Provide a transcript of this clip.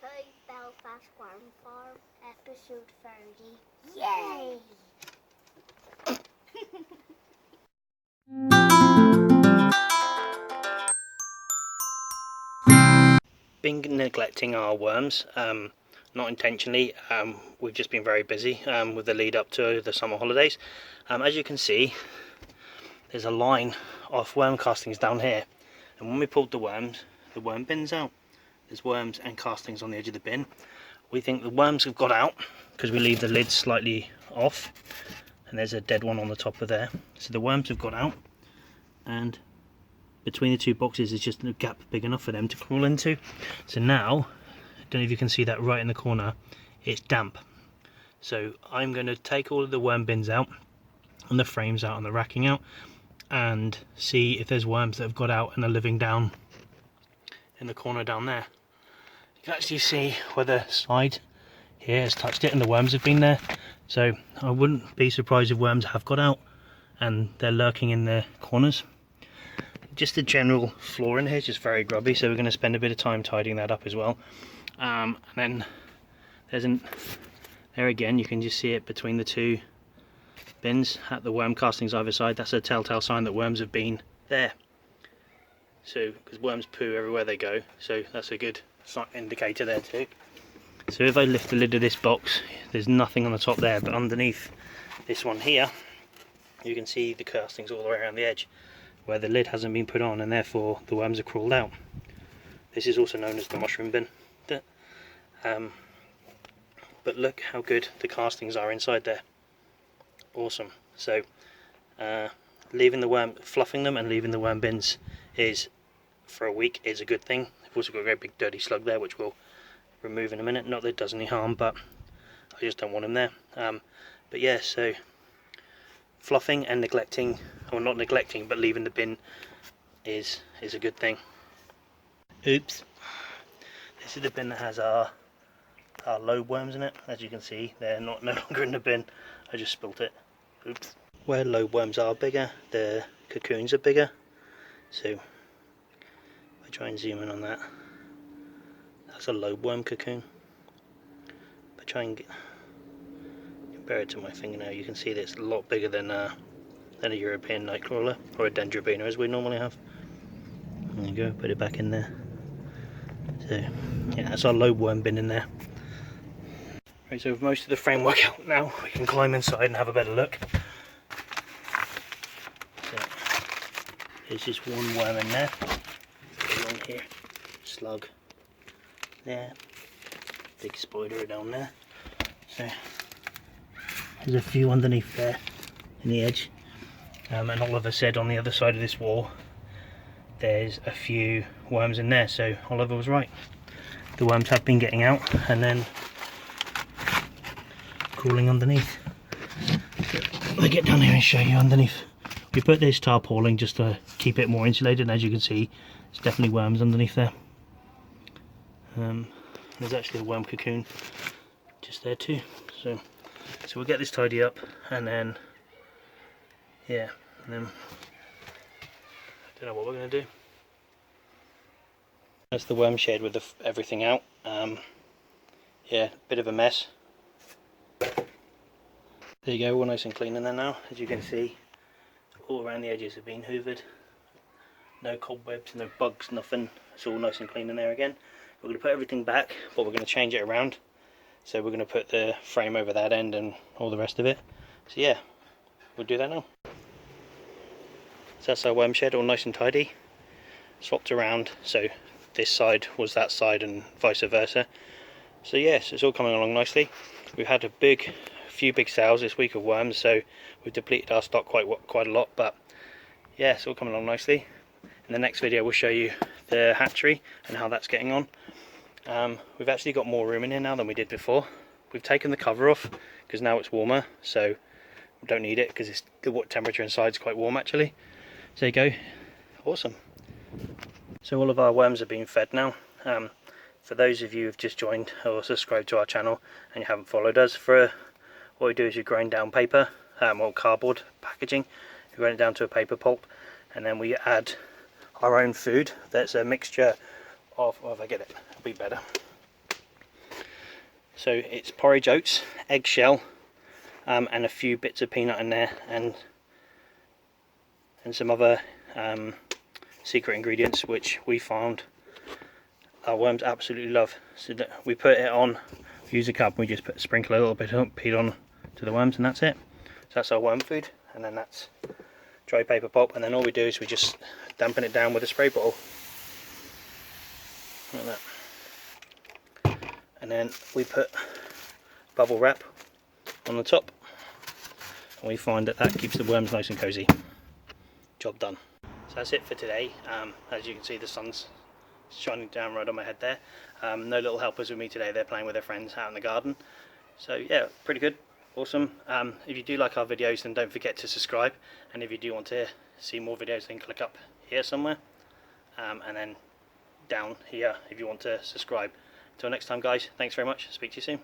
to Belfast Worm Farm, episode 30. Yay! Been neglecting our worms, not intentionally. We've just been very busy with the lead up to the summer holidays. As you can see, there's a line of worm castings down here, and when we pulled the worm bin's out. There's worms and castings on the edge of the bin. We think the worms have got out because we leave the lid slightly off, and there's a dead one on the top of there. So the worms have got out, and between the two boxes is just a gap big enough for them to crawl into. So now, I don't know if you can see that right in the corner, it's damp. So I'm going to take all of the worm bins out, and the frames out, and the racking out, and see if there's worms that have got out and are living down in the corner down there. You can actually see where the side here has touched it and the worms have been there. So I wouldn't be surprised if worms have got out and they're lurking in the corners. Just the general floor in here is just very grubby, so we're going to spend a bit of time tidying that up as well. And then there's there again, you can just see it between the two bins at the worm castings either side. That's a telltale sign that worms have been there. So, because worms poo everywhere they go, so that's a good indicator there too. So if I lift the lid of this box, there's nothing on the top there, but underneath this one here, you can see the castings all the way around the edge, where the lid hasn't been put on, and therefore the worms have crawled out. This is also known as the mushroom bin. But look how good the castings are inside there. Awesome. So fluffing them and leaving the worm bins is for a week is a good thing. We've also got a very big dirty slug there which we'll remove in a minute. Not that it does any harm, but I just don't want him there. But yeah, so fluffing and neglecting, or not neglecting, but leaving the bin is a good thing. Oops. This is the bin that has our lobe worms in it. As you can see, they're no longer in the bin. I just spilt it. Oops. Where lobe worms are bigger, the cocoons are bigger. So if I try and zoom in on that, that's a lobe worm cocoon. If I try and compare it to my fingernail, you can see that it's a lot bigger than a European nightcrawler, or a dendrobina as we normally have. There you go, put it back in there. So yeah, that's our lobe worm bin in there. Right, so with most of the framework out now, we can climb inside and have a better look. So there's just one worm in there. One here, slug there, big spider down there. So there's a few underneath there in the edge. And Oliver said on the other side of this wall there's a few worms in there, so Oliver was right. The worms have been getting out and then crawling underneath. I'll get down here and show you underneath. We put this tarpaulin just to keep it more insulated, and as you can see, there's definitely worms underneath there. There's actually a worm cocoon just there too. So we'll get this tidy up, and then yeah, and then I don't know what we're going to do. That's the worm shed with everything out. Yeah, bit of a mess. There you go, all nice and clean in there now. As you can see, all around the edges have been hoovered. No cobwebs, no bugs, nothing. It's all nice and clean in there again. We're going to put everything back, but we're going to change it around. So we're going to put the frame over that end and all the rest of it. So yeah, we'll do that now. So that's our worm shed, all nice and tidy. Swapped around, so this side was that side and vice versa. So yes, it's all coming along nicely. We've had a few big sales this week of worms, so we've depleted our stock quite a lot, but yeah, it's all coming along nicely. In the next video we'll show you the hatchery and how that's getting on. We've actually got more room in here now than we did before. We've taken the cover off because now it's warmer, so we don't need it because the temperature inside is quite warm actually. So there you go, awesome. So all of our worms are being fed now. For those of you who've just joined or subscribed to our channel and you haven't followed us, what we do is we grind down paper, or cardboard packaging, we grind it down to a paper pulp, and then we add our own food. That's a mixture of, well, if I get it, it'll be better. So it's porridge oats, eggshell, and a few bits of peanut in there, and some other secret ingredients which we found our worms absolutely love. So that we put it on, use a cup, and we just sprinkle a little bit of peat on to the worms, and that's it. So that's our worm food, and then that's dry paper pulp, and then all we do is we just dampen it down with a spray bottle like that, and then we put bubble wrap on the top, and we find that keeps the worms nice and cozy. Job done. So that's it for today. As you can see, the sun's shining down right on my head there. No little helpers with me today, they're playing with their friends out in the garden. So yeah, pretty good, awesome. If you do like our videos, then don't forget to subscribe, and if you do want to see more videos, then click up here somewhere, and then down here if you want to subscribe. Until next time guys, thanks very much, speak to you soon.